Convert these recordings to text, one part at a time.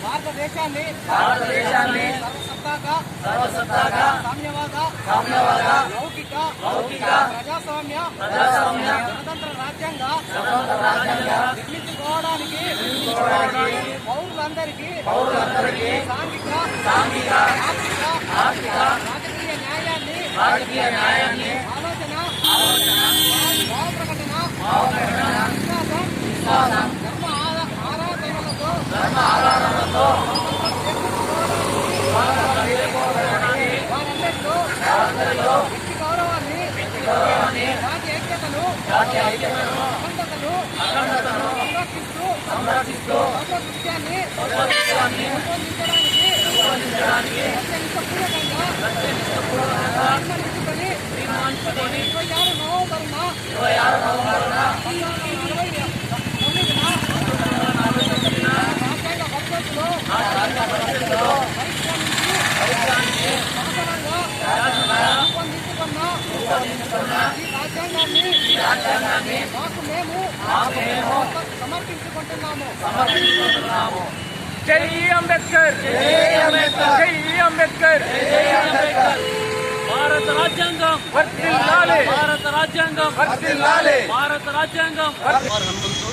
భారతదేశాన్ని సర్వసత్తాక సామ్యవాద లౌకిక ప్రజాస్వామ్య గణతంత్ర రాజ్యంగా నిర్మించుకోవడానికి పౌరులందరికీ సాంఘిక ఆర్థిక రాజకీయ న్యాయాన్ని ఆలోచన భావ ప్రకటన విశ్వాసం ధర్మ ఆరాధనలతో వ్యక్తి గౌరవాన్ని జాతి ఐక్యతను అఖండతను సంరక్షిస్తూ దృశ్యాన్ని రూపొందించడానికి తీర్మానించుకొని 26 నవంబరున 1949న రాజ్యాంగ పరిషత్తులో రూపొందించుకున్న ఈ రాజ్యాంగాన్ని మాకు మేము సమర్పించుకుంటున్నాము. జై అంబేద్కర్, జై అంబేద్కర్. భారత రాజ్యాంగం వర్ధిల్లాలి, భారత రాజ్యాంగం వర్ధిల్లాలి, భారత రాజ్యాంగం. హనుమంతు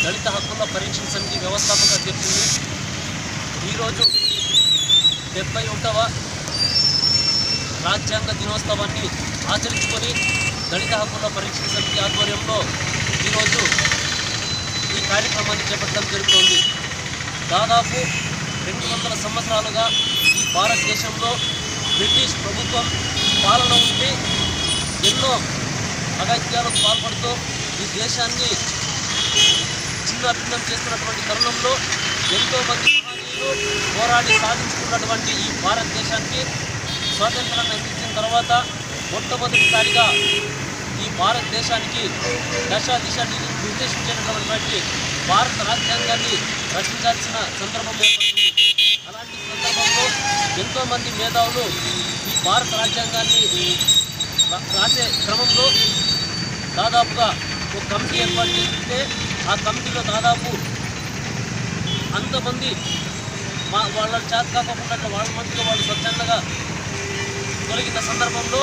దళిత హక్కుల పరీక్ష సమితి వ్యవస్థాపక అధ్యక్షుడిని. ఈరోజు 71వ రాజ్యాంగ దినోత్సవాన్ని ఆచరించుకొని దళిత హక్కుల పరీక్ష సమితి ఆధ్వర్యంలో ఈరోజు ఈ కార్యక్రమాన్ని చేపట్టడం జరుగుతోంది. దాదాపు 200 సంవత్సరాలుగా ఈ భారతదేశంలో బ్రిటిష్ ప్రభుత్వం పాలన ఉండి ఎన్నో అగత్యాలకు పాల్పడుతూ ఈ దేశాన్ని చిన్నభిన్నం చేస్తున్నటువంటి తరుణంలో ఎంతోమంది మహనీయులు పోరాడి సాధించుకున్నటువంటి ఈ భారతదేశానికి స్వాతంత్రాన్ని అందించిన తర్వాత మొట్టమొదటిసారిగా ఈ భారతదేశానికి దిశ నిర్దేశించినటువంటి భారత రాజ్యాంగాన్ని రచించాల్సిన సందర్భం ఏర్పడుతుంది. అలాంటి సందర్భంలో ఎంతోమంది మేధావులు ఈ భారత రాజ్యాంగాన్ని రాసే క్రమంలో దాదాపుగా ఒక కమిటీ ఏర్పాటు చేస్తే ఆ కమిటీలో దాదాపు అంతమంది వాళ్ళ చేత కాకుండా వాళ్ళ మధ్యలో వాళ్ళు స్వచ్ఛందంగా తొలగిన సందర్భంలో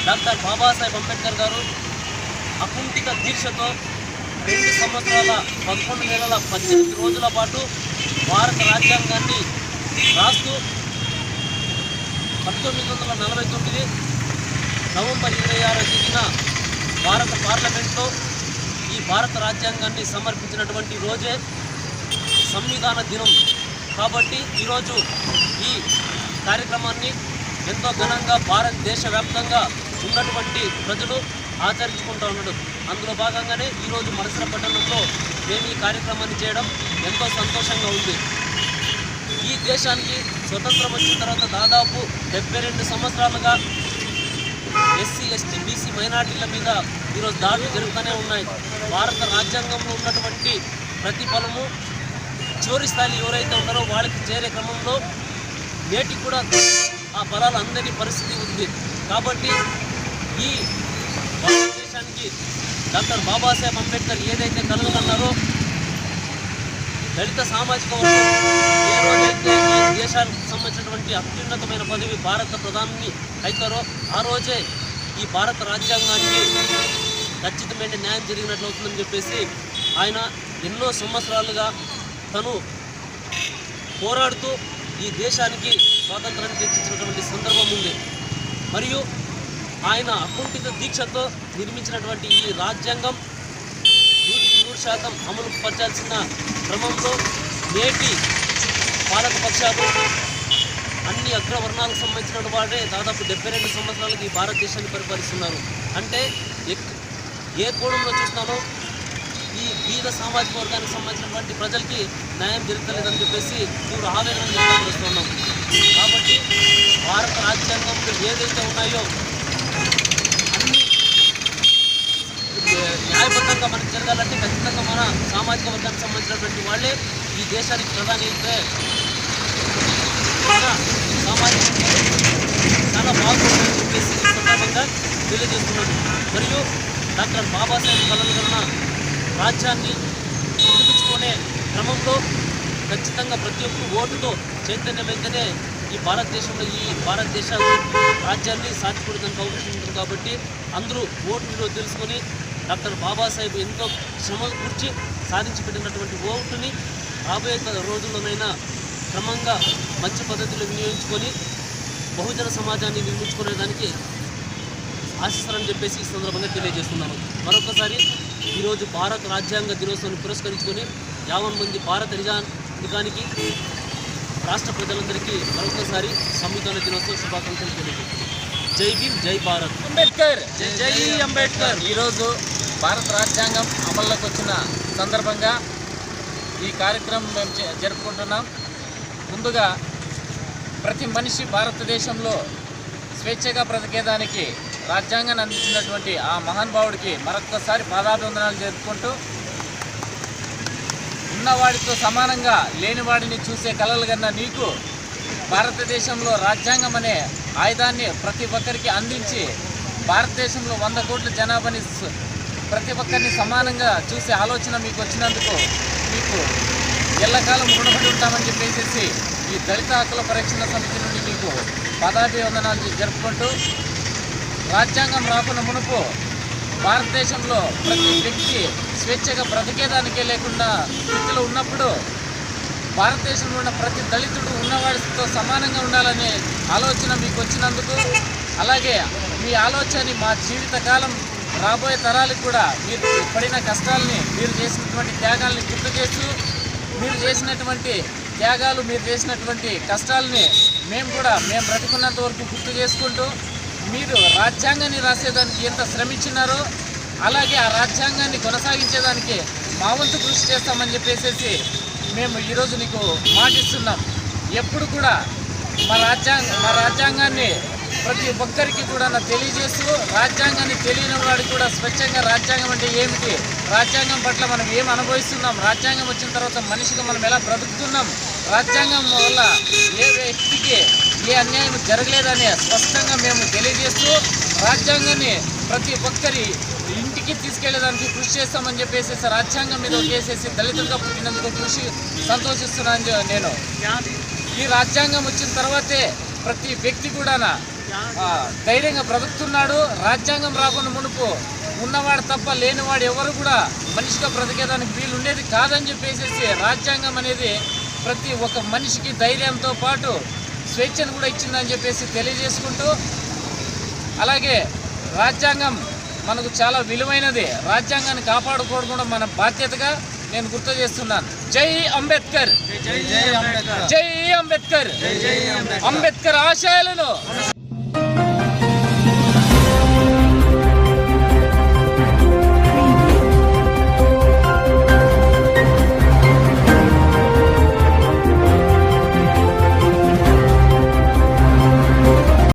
డాక్టర్ బాబాసాహెబ్ అంబేద్కర్ గారు అకుంఠిత దీక్షతో 2 సంవత్సరాల 11 నెలల 18 రోజుల పాటు భారత రాజ్యాంగాన్ని రాస్తూ 1949 నవంబర్ 26వ తేదీన భారత పార్లమెంట్లో ఈ భారత రాజ్యాంగాన్ని సమర్పించినటువంటి రోజే సంవిధాన దినం. కాబట్టి ఈరోజు ఈ కార్యక్రమాన్ని ఎంతో ఘనంగా భారతదేశ వ్యాప్తంగా ఉన్నటువంటి ప్రజలు ఆచరించుకుంటూ ఉన్నాడు. అందులో భాగంగానే ఈరోజు మనసర పట్టణంలో మేము ఈ కార్యక్రమాన్ని చేయడం ఎంతో సంతోషంగా ఉంది. ఈ దేశానికి స్వతంత్రం వచ్చిన తర్వాత దాదాపు 72 సంవత్సరాలుగా ఎస్సీ, ఎస్టీ, బీసీ మైనార్టీల మీద ఈరోజు దాడులు జరుగుతూనే ఉన్నాయి. భారత రాజ్యాంగంలో ఉన్నటువంటి ప్రతిఫలము చివరి స్థాయిలో ఎవరైతే ఉన్నారో వాళ్ళకి చేరే క్రమంలో నేటికి కూడా ఆ ఫలాలు అందని పరిస్థితి ఉంది. కాబట్టి ఈ భారతదేశానికి డాక్టర్ బాబాసాహెబ్ అంబేద్కర్ ఏదైతే కలలు కన్నారో దళిత సామాజిక వర్గం ఏ రోజైతే ఈ దేశానికి సంబంధించినటువంటి అత్యున్నతమైన పదవి భారత ప్రధాని అవుతారో ఆ రోజే ఈ భారత రాజ్యాంగానికి ఖచ్చితమైన న్యాయం జరిగినట్లు అవుతుందని చెప్పేసి ఆయన ఎన్నో సంవత్సరాలుగా తను పోరాడుతూ ఈ దేశానికి స్వాతంత్రాన్ని తెచ్చినటువంటి సందర్భం ఉంది. మరియు ఆయన అకుంఠిత దీక్షతో నిర్మించినటువంటి ఈ రాజ్యాంగం 100% అమలు పరచాల్సిన క్రమంలో నేటి పాలక పక్షాలు అన్ని అగ్రవర్ణాలకు సంబంధించిన వాడే దాదాపు 72 సంవత్సరాలకు ఈ భారతదేశాన్ని పరిపాలిస్తున్నారు. అంటే ఏ కోణంలో చూస్తానో ఈ బీద సామాజిక వర్గానికి సంబంధించినటువంటి ప్రజలకి న్యాయం జరగలేదని చెప్పేసి తీవ్ర ఆవేదన వ్యక్తపరుస్తున్నాం. కాబట్టి భారత రాజ్యాంగంలో ఏదైతే ఉన్నాయో అన్ని న్యాయబద్ధంగా మనకు జరగాలంటే ఖచ్చితంగా మన సామాజిక వర్గానికి సంబంధించినటువంటి వాళ్ళే ఈ దేశానికి ప్రధాని అయితే సామాజిక చాలా బాగుంటుందని చెప్పేసి ఈ సందర్భంగా తెలియజేస్తున్నాను. మరియు డాక్టర్ బాబాసాహెబ్ కలలు కన్నా రాజ్యాన్ని నిర్మించుకునే క్రమంలో ఖచ్చితంగా ప్రతి ఒక్క ఓటుతో చైతన్యమైతేనే ఈ భారతదేశ రాజ్యాన్ని సాధించడానికి అవకాశం ఉంటుంది. కాబట్టి అందరూ ఓటు విలువ తెలుసుకొని డాక్టర్ బాబాసాహెబ్ ఎంతో శ్రమ కూర్చి సాధించి పెట్టినటువంటి ఓటుని రాబోయే రోజుల్లోనైనా క్రమంగా మంచి పద్ధతిలో వినియోగించుకొని బహుజన సమాజాన్ని నిర్మించుకునేదానికి ఆశిస్తారని చెప్పేసి ఈ సందర్భంగా తెలియజేస్తున్నాను. మరొకసారి ఈరోజు భారత రాజ్యాంగ దినోత్సవాన్ని పురస్కరించుకొని 50 మంది భారత నిజానికి రాష్ట్ర ప్రజలందరికీ మరొకసారి సంవిధాన దినోత్సవ శుభాకాంక్షలు తెలియజేస్తున్నాను. జై భీమ్, జై భారత్. అంబేద్కర్. జై అంబేద్కర్. ఈరోజు భారత రాజ్యాంగం అమల్లోకి వచ్చిన సందర్భంగా ఈ కార్యక్రమం మేము జరుపుకుంటున్నాం. ముందుగా ప్రతి మనిషి భారతదేశంలో స్వేచ్ఛగా బ్రతికేదానికి రాజ్యాంగాన్ని అందించినటువంటి ఆ మహానుభావుడికి మరొక్కసారి పాదాభివందనాలు జరుపుకుంటూ, ఉన్నవాడితో సమానంగా లేనివాడిని చూసే కలలు కన్నా నీకు భారతదేశంలో రాజ్యాంగం అనే ఆయుధాన్ని ప్రతి ఒక్కరికి అందించి భారతదేశంలో 100 కోట్ల జనాభాని ప్రతి ఒక్కరిని సమానంగా చూసే ఆలోచన మీకు వచ్చినందుకు మీకు ఎల్లకాలం రుణపడి ఉంటామని చెప్పేసి ఈ దళిత హక్కుల పరిరక్షణ సమితి నుండి మీకు పదాభివందనాలు జరుపుకుంటూ, రాజ్యాంగం రాకున్న మునుపు భారతదేశంలో ప్రతి వ్యక్తి స్వేచ్ఛగా బ్రతికేదానికే లేకుండా స్థితిలో ఉన్నప్పుడు భారతదేశంలో ఉన్న ప్రతి దళితుడు ఉన్నవాడితో సమానంగా ఉండాలనే ఆలోచన మీకు వచ్చినందుకు, అలాగే మీ ఆలోచన మా జీవితకాలం రాబోయే తరాలకు కూడా మీరు పడిన కష్టాలని, మీరు చేసినటువంటి త్యాగాల్ని గుర్తు చేస్తూ, మీరు చేసినటువంటి త్యాగాలు, మీరు చేసినటువంటి కష్టాలని మేము బ్రతికున్నంత వరకు గుర్తు చేసుకుంటూ, మీరు రాజ్యాంగాన్ని రాసేదానికి ఎంత శ్రమించినారో అలాగే ఆ రాజ్యాంగాన్ని కొనసాగించేదానికి మా వంతు కృషి చేస్తామని చెప్పేసి మేము ఈరోజు నీకు మాటిస్తున్నాం. ఎప్పుడు కూడా మా రాజ్యాంగాన్ని ప్రతి ఒక్కరికి కూడా తెలియజేస్తూ, రాజ్యాంగాన్ని తెలియని వాడికి కూడా స్వచ్ఛంగా రాజ్యాంగం అంటే ఏమిటి, రాజ్యాంగం పట్ల మనం ఏం అనుభవిస్తున్నాం, రాజ్యాంగం వచ్చిన తర్వాత మనిషిగా మనం ఎలా బ్రతుకుతున్నాం, రాజ్యాంగం వల్ల ఏ వ్యక్తికి ఏ అన్యాయం జరగలేదని స్పష్టంగా మేము తెలియజేస్తూ, రాజ్యాంగాన్ని ప్రతి ఒక్కరి ఇంటికి తీసుకెళ్లేదానికి కృషి చేస్తామని చెప్పేసి రాజ్యాంగం మీద చేసేసి దళితులుగా పుట్టినందుకు సంతోషిస్తున్నాను నేను. ఈ రాజ్యాంగం వచ్చిన తర్వాతే ప్రతి వ్యక్తి కూడా ధైర్యంగా బ్రతుకుతున్నాడు. రాజ్యాంగం రాకుండా మునుపు ఉన్నవాడు తప్ప లేనివాడు ఎవరు కూడా మనిషిగా బ్రతికేదానికి వీలు ఉండేది కాదని చెప్పేసి రాజ్యాంగం అనేది ప్రతి ఒక్క మనిషికి ధైర్యంతో పాటు స్వేచ్ఛను కూడా ఇచ్చిందని చెప్పేసి తెలియజేసుకుంటూ, అలాగే రాజ్యాంగం మనకు చాలా విలువైనది. రాజ్యాంగాన్ని కాపాడుకోవడం కూడా మన బాధ్యతగా నేను గుర్తు చేస్తున్నాను. జై అంబేద్కర్. జై అంబేద్కర్. అంబేద్కర్ ఆశయాలను